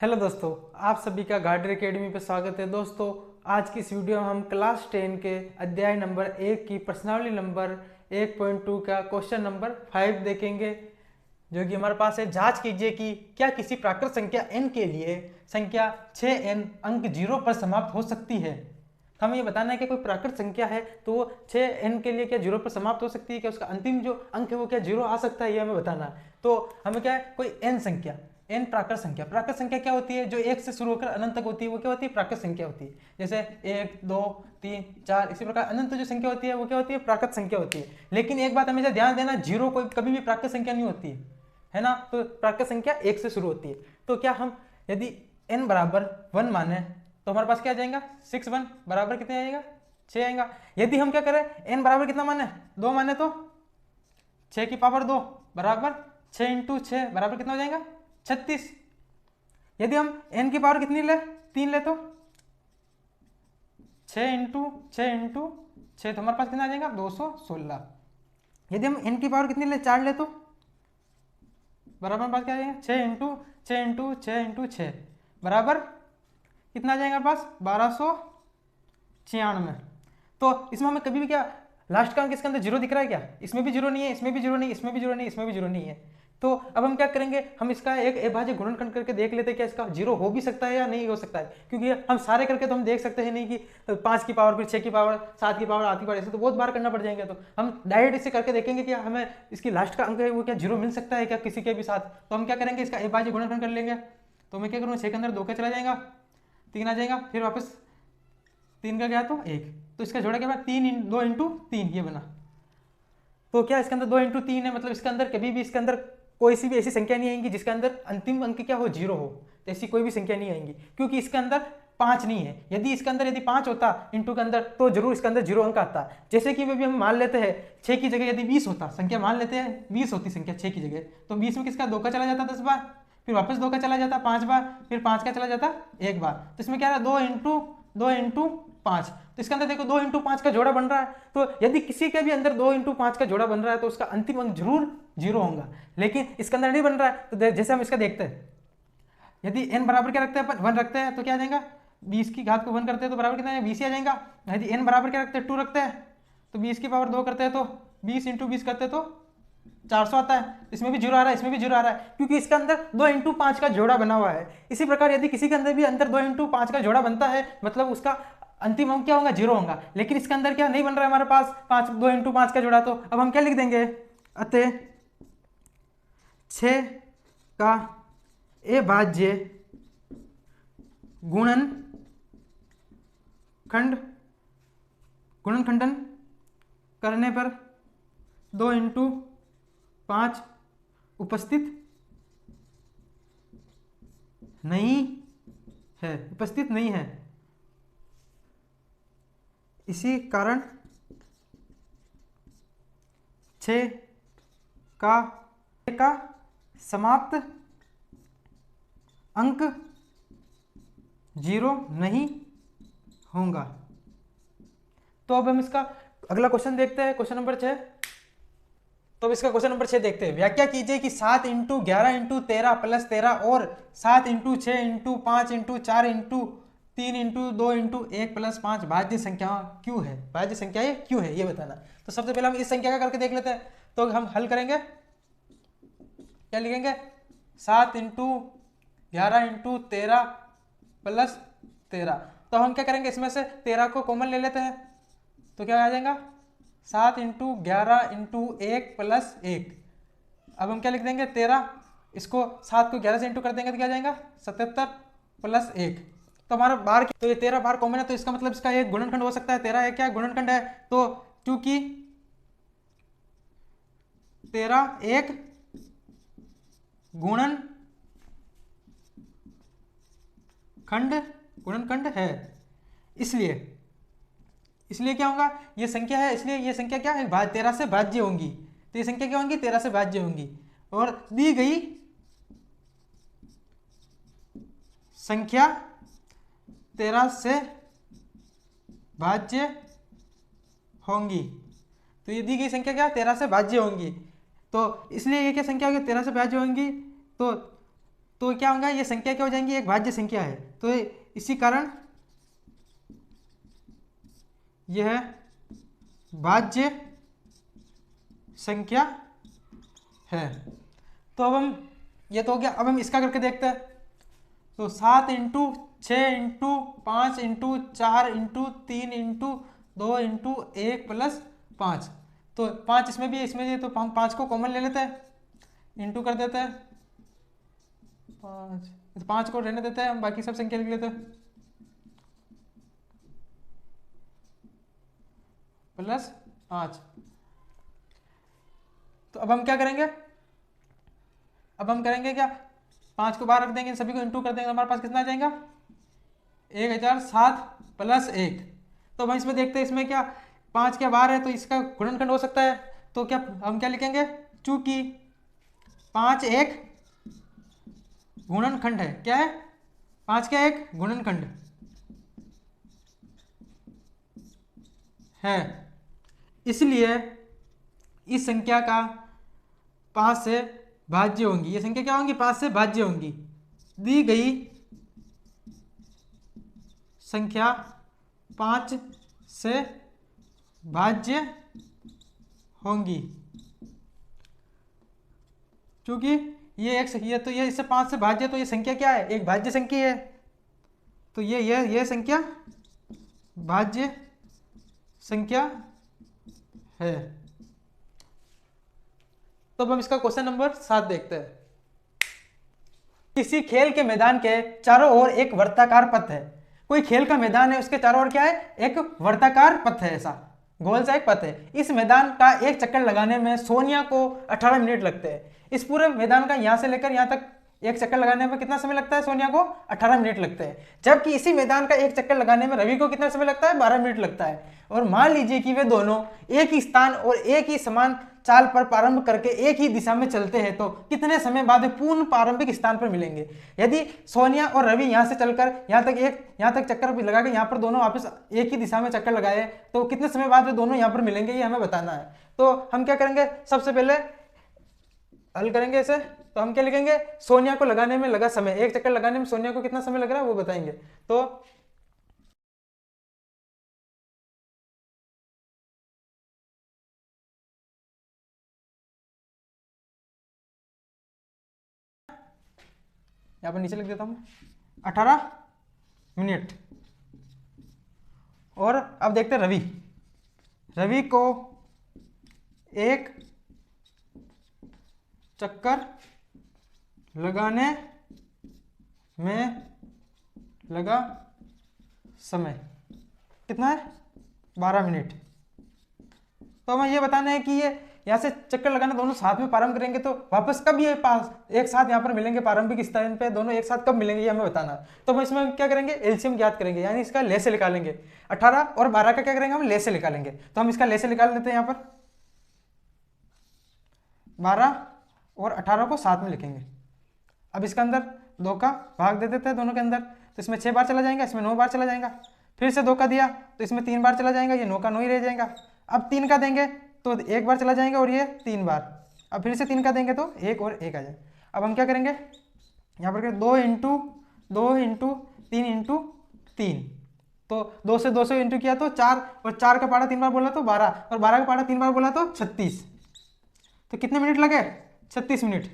Hello दोस्तों, आप सभी का गार्डर एकेडमी पे स्वागत है। दोस्तों, आज की इस वीडियो में हम क्लास 10 के अध्याय नंबर 1 की प्रश्नावली नंबर 1.2 का क्वेश्चन नंबर 5 देखेंगे, जो कि हमारे पास है। जांच कीजिए कि क्या किसी प्राकृत संख्या n के लिए संख्या 6n अंक 0 पर समाप्त हो सकती है। तो हमें ये बताना है कि कोई प्राकृत संख्या है तो वो 6n के लिए क्या 0 पर समाप्त हो सकती है, क्या उसका अंतिम जो अंक है वो क्या 0 आ सकता है, ये हमें बताना है। तो हमें क्या है, कोई n संख्या, n प्राकृत संख्या क्या होती है, जो 1 से शुरू होकर अनंत तक होती है, वो क्या होती है, प्राकृत संख्या होती है। जैसे 1 2 3 4 इसी प्रकार अनंत जो संख्या होती है वो क्या होती है, प्राकृत संख्या होती है। लेकिन एक बात हमेशा ध्यान देना, 0 कोई कभी भी प्राकृत संख्या नहीं होती है ना। तो प्राकृत संख्या 1 से शुरू होती है। तो क्या हम यदि n बराबर 1 माने तो हमारे पास क्या आ जाएगा, 6 1 बराबर कितने आएगा, 6 आएगा। यदि हम क्या करें, n बराबर कितना माने, 2 माने तो 6 की पावर 2 बराबर 6 इंटू 6 बराबर कितना हो जाएगा, 36। यदि हम n की पावर कितनी ले, 3 ले तो 6 इंटू 6 इंटू 6 तो हमारे पास कितना आ जाएगा, 216। यदि हम n की पावर कितनी ले, 4 ले तो बराबर हमारे पास क्या आ जाएगा, 6 इंटू 6 इंटू 6 इंटू 6 बराबर कितना आ जाएगा हमारे पास, 1296। तो इसमें हमें कभी भी क्या लास्ट का अंक इसके अंदर 0 दिख रहा है क्या, इसमें भी 0 नहीं है, इसमें भी 0 नहीं, इसमें भी 0 नहीं, इसमें भी 0 नहीं है। तो अब हम क्या करेंगे, हम इसका एक अभाज्य गुणनखंड करके देख लेते हैं क्या इसका 0 हो भी सकता है या नहीं हो सकता है। क्योंकि हम सारे करके तो हम देख सकते हैं नहीं कि 5 की पावर, फिर 6 की पावर, 7 की पावर, 8 की पावर, ऐसे तो बहुत बार करना पड़ जाएंगे। तो हम डायरेक्ट इसे करके देखेंगे कि हमें इसकी लास्ट का अंक है वो क्या 0 मिल सकता है क्या किसी के भी साथ। तो हम क्या करेंगे, इसका अभाज्य गुणनखंड कर लेंगे। तो मैं क्या करूँगा, 6 के अंदर 2 का चला जाएगा, 3 आ जाएगा, फिर वापस 3 का गया तो 1, तो इसका जोड़ा क्या बना, 2 इंटू 3 ये बना। तो क्या इसके अंदर 2 इंटू 3 है, मतलब इसके अंदर कभी भी इसके अंदर कोई सी भी ऐसी संख्या नहीं आएंगी जिसके अंदर अंतिम अंक क्या हो, 0 हो। तो ऐसी कोई भी संख्या नहीं आएंगी, क्योंकि इसके अंदर 5 नहीं है। यदि इसके अंदर यदि 5 होता इंटू के अंदर तो जरूर इसके अंदर 0 अंक आता। जैसे कि भी हम मान लेते हैं 6 की जगह यदि 20 होता, संख्या मान लेते हैं 20 होती संख्या 6 की जगह, तो 20 में किसका 2 का चला जाता 10 बार, फिर वापस 2 का चला जाता 5 बार, फिर 5 का चला जाता 1 बार। तो इसमें क्या रहा, 2 इंटू 5। तो इसके अंदर देखो 2 इंटू 5 का जोड़ा बन रहा है। तो यदि किसी के भी अंदर 2 इंटू 5 का जोड़ा बन रहा है तो उसका अंतिम अंक जरूर 0 होगा। लेकिन इसके अंदर नहीं बन रहा है, तो जैसे हम इसका देखते हैं, यदि n बराबर क्या रखते हैं, 1 रखते हैं तो क्या आ जाएगा, 20 की घात को 1 करते हैं तो बराबर कितना है, 20 ही आ जाएगा। यदि n बराबर क्या रखते हैं, 2 रखते हैं तो 20 की पावर 2 करते हैं तो 20 इंटू 20 करते हैं तो 400 आता है। इसमें भी 0 आ रहा है, इसमें भी 0 आ रहा है, क्योंकि इसके अंदर 2 इंटू 5 का जोड़ा बना हुआ है। इसी प्रकार यदि किसी के अंदर भी अंदर 2 इंटू 5 का जोड़ा बनता है, मतलब उसका अंतिम अंक क्या होगा, 0 होगा। लेकिन इसके अंदर क्या नहीं बन रहा है हमारे पास 2 इंटू 5 का जोड़ा। तो अब हम क्या लिख देंगे, अतः 6 का अभाज्य गुणनखंडन करने पर 2 इंटू 5 उपस्थित नहीं है। इसी कारण 6 का समाप्त अंक 0 नहीं होगा। तो अब हम इसका अगला क्वेश्चन देखते हैं, क्वेश्चन नंबर 6। तो अब इसका क्वेश्चन नंबर 6 देखते हैं। व्याख्या कीजिए कि 7 इंटू 11 इंटू 13 प्लस 13 और 7 into 6 into 5 into 4 into 3 into 2 into 1 plus 5 भाज्य संख्या क्यों है, भाज्य संख्या ये क्यों है, ये बताना। तो सबसे पहले हम इस संख्या का करके देख लेते हैं। तो हम हल करेंगे, क्या लिखेंगे, 7 इंटू 11 इंटू 13 प्लस 13। तो हम क्या करेंगे, इसमें से 13 को कॉमन ले लेते हैं। तो क्या आ जाएगा, 7 इंटू 11 इंटू 1 प्लस 1। अब हम क्या लिख देंगे, 13, इसको 7 को 11 से इंटू कर देंगे तो क्या आ जाएगा, 77 प्लस 1। तो हमारा बाहर, तो ये 13 बाहर कॉमन है, तो इसका मतलब इसका एक गुणनखंड हो सकता है। 13 एक क्या गुणनखंड है, तो क्योंकि 13 एक गुणनखंड है, इसलिए क्या होगा, ये संख्या है, इसलिए ये संख्या क्या है, 13 से भाज्य होंगी। तो ये संख्या क्या होंगी, 13 से भाज्य होंगी। और दी गई संख्या 13 से भाज्य होंगी। तो ये दी गई संख्या क्या, 13 से भाज्य होंगी। तो इसलिए ये क्या संख्या होगी, 13 से भाज्य होंगी। तो तो क्या होगा, ये संख्या क्या हो जाएंगी, एक भाज्य संख्या है, तो इसी कारण यह भाज्य संख्या है। तो अब हम, ये तो हो गया, अब हम इसका करके देखते हैं। तो 7 into 6 into 5 into 4 into 3 into 2 into 1 plus 5, तो 5 इसमें भी है, इसमें भी है, तो हम 5 को कॉमन ले लेते हैं, इंटू कर देते हैं 5, तो 5 को रहने देते हैं, हम बाकी सब संख्या लिख लेते हैं, प्लस 5। तो अब हम क्या करेंगे, अब हम करेंगे क्या, 5 को बाहर रख देंगे, सभी को इंटू कर देंगे, तो हमारे पास कितना आ जाएगा 1007 प्लस 1। तो हम इसमें देखते हैं, इसमें क्या 5 क्या बाहर है, तो इसका गुणनखंड हो सकता है, तो क्या हम क्या लिखेंगे, चूंकि 5 एक गुणनखंड है, क्या है 5 क्या एक गुणनखंड है, इसलिए इस संख्या का 5 से भाज्य होंगी, ये संख्या क्या होंगी 5 से भाज्य होंगी, दी गई संख्या 5 से भाज्य होंगी, क्योंकि ये एक संख्या, तो ये इससे 5 से भाज्य, तो ये संख्या क्या है, एक भाज्य संख्या है, तो ये संख्या भाज्य संख्या है। तो अब हम इसका क्वेश्चन नंबर 7 देखते हैं। किसी खेल के मैदान के चारों ओर एक वर्ताकार पथ है, कोई खेल का मैदान है, उसके चारों ओर क्या है, एक वर्ताकार पथ है, ऐसा गोल सा एक पथ है। इस मैदान का एक चक्कर लगाने में सोनिया को 18 मिनट लगते हैं। इस पूरे मैदान का यहां से लेकर यहां तक एक चक्कर लगाने में कितना समय लगता है, सोनिया को 18 मिनट लगते हैं। जबकि इसी मैदान का एक चक्कर लगाने में रवि को कितना समय लगता है, 12 मिनट लगता है। और मान लीजिए कि वे दोनों एक ही स्थान और एक ही समान चाल पर प्रारंभ करके एक ही दिशा में चलते हैं, तो कितने समय बाद वे पूर्ण प्रारंभिक स्थान पर मिलेंगे। यदि सोनिया और रवि यहां से चलकर यहां तक चक्कर भी लगा के यहां पर दोनों वापस एक ही दिशा में चक्कर लगाए, तो कितने समय बाद वे दोनों यहां पर मिलेंगे, ये हमें बताना है। तो हम क्या करेंगे, सबसे पहले हल करेंगे इसे। तो हम क्या लिखेंगे, सोनिया को लगाने में लगा समय, एक चक्कर लगाने में सोनिया को कितना समय लग रहा है वो बताएंगे। तो यहां पर नीचे लिख देता हूं 18 मिनट। और अब देखते हैं रवि को एक चक्कर लगाने में लगा समय कितना है, 12 मिनट। तो हमें ये बताना है कि ये यहाँ से चक्कर लगाना दोनों साथ में प्रारंभ करेंगे, तो वापस कब ये पास एक साथ यहाँ पर मिलेंगे, प्रारंभिक स्थान पे दोनों एक साथ कब मिलेंगे, ये हमें बताना है। तो हम इसमें क्या करेंगे, एलसीएम ज्ञात करेंगे, यानी इसका ले से निकालेंगे। 18 और 12 का क्या करेंगे, हम ले से निकालेंगे। तो हम इसका ले से निकाल देते हैं, यहाँ पर 12 और 18 को साथ में लिखेंगे। अब इसके अंदर 2 का भाग दे देते हैं दोनों के अंदर, तो इसमें 6 बार चला जाएगा, इसमें 9 बार चला जाएगा। फिर से 2 का दिया तो इसमें 3 बार चला जाएगा, ये 9 का 9 ही रह जाएगा। अब 3 का देंगे तो 1 बार चला जाएगा और ये 3 बार। अब फिर से 3 का देंगे तो 1 और 1 आ जाए। अब हम क्या करेंगे, यहाँ पर 2 इंटू 3 इंटू 3, तो 2 से 200 इंटू किया तो 4, और 4 का पारा 3 बार बोला तो 12, और 12 का पारा 3 बार बोला तो 36। तो कितने मिनट लगे, 36 मिनट।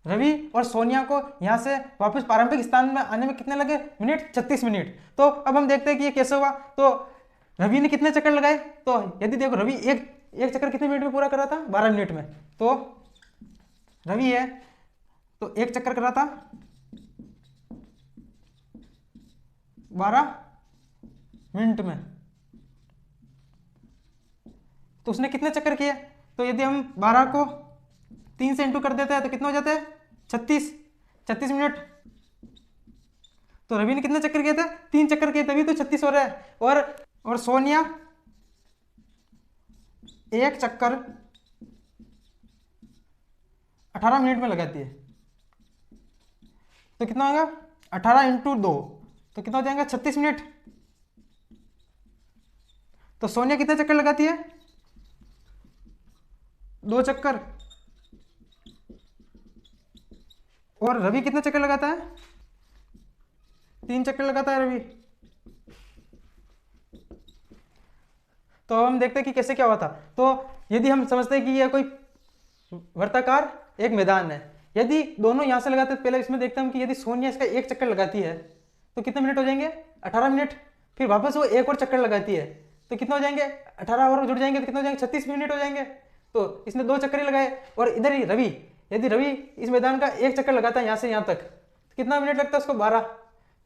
रवि और सोनिया को यहाँ से वापस प्रारंभिक स्थान में आने में कितने लगे मिनट, 36 मिनट। तो अब हम देखते हैं कि ये कैसे हुआ। तो रवि ने कितने चक्कर लगाए, तो यदि देखो रवि एक चक्कर कितने मिनट में पूरा कर रहा था, 12 मिनट में। तो रवि है तो एक चक्कर कर रहा था 12 मिनट में, तो उसने कितने चक्कर किए। तो यदि हम 12 को 3 से इंटू कर देते हैं तो कितना हो जाता है, 36 मिनट। तो रवि ने कितने चक्कर किए थे, 3 चक्कर किए, तभी तो 36 हो रहा है। और सोनिया एक चक्कर 18 मिनट में लगाती है, तो कितना होगा 18 इंटू 2, तो कितना हो जाएगा 36 मिनट। तो सोनिया कितने चक्कर लगाती है, 2 चक्कर, और रवि कितने चक्कर लगाता है? 3 चक्कर लगाता है रवि। तो अब हम देखते हैं कि कैसे क्या हुआ था। तो यदि हम समझते हैं कि यह कोई वृत्ताकार एक मैदान है, यदि दोनों यहां से लगाते हैं, पहले इसमें देखते हैं हम कि यदि सोनिया इसका एक चक्कर लगाती है तो कितने मिनट हो जाएंगे? 18 मिनट। फिर वापस वो एक और चक्कर लगाती है तो कितना हो जाएंगे? 18 और जुड़ जाएंगे तो कितना हो जाएंगे? 36 मिनट हो जाएंगे। तो इसने 2 चक्कर ही लगाए। और इधर ही रवि, यदि रवि इस मैदान का एक चक्कर लगाता है यहाँ से यहाँ तक तो कितना मिनट लगता है उसको? 12।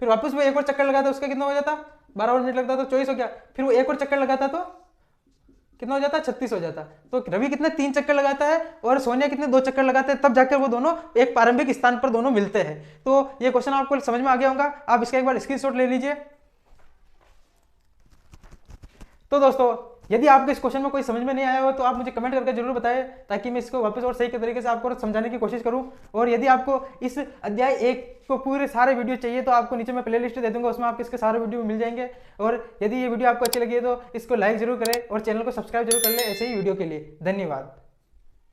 फिर वापस वो एक और चक्कर लगाता है, उसका कितना हो जाता? 12 और मिनट लगता तो 24 हो गया। फिर वो एक और चक्कर लगाता तो कितना हो जाता? 36 हो जाता। तो रवि कितने 3 चक्कर लगाता है और सोनिया कितने 2 चक्कर लगाते हैं, तब जाकर वो दोनों एक प्रारंभिक स्थान पर दोनों मिलते हैं। तो ये क्वेश्चन आपको समझ में आ गया होगा। आप इसका एक बार स्क्रीनशॉट ले लीजिए। तो दोस्तों, यदि आपको इस क्वेश्चन में कोई समझ में नहीं आया हो तो आप मुझे कमेंट करके जरूर बताएं, ताकि मैं इसको वापस और सही तरीके से आपको समझाने की कोशिश करूं। और यदि आपको इस अध्याय 1 को पूरे सारे वीडियो चाहिए तो आपको नीचे मैं प्लेलिस्ट दे दूंगा, उसमें आपको इसके सारे वीडियो मिल जाएंगे। और यदि ये वीडियो आपको अच्छी लगी है तो इसको लाइक जरूर करें और चैनल को सब्सक्राइब जरूर कर लें ऐसे ही वीडियो के लिए। धन्यवाद।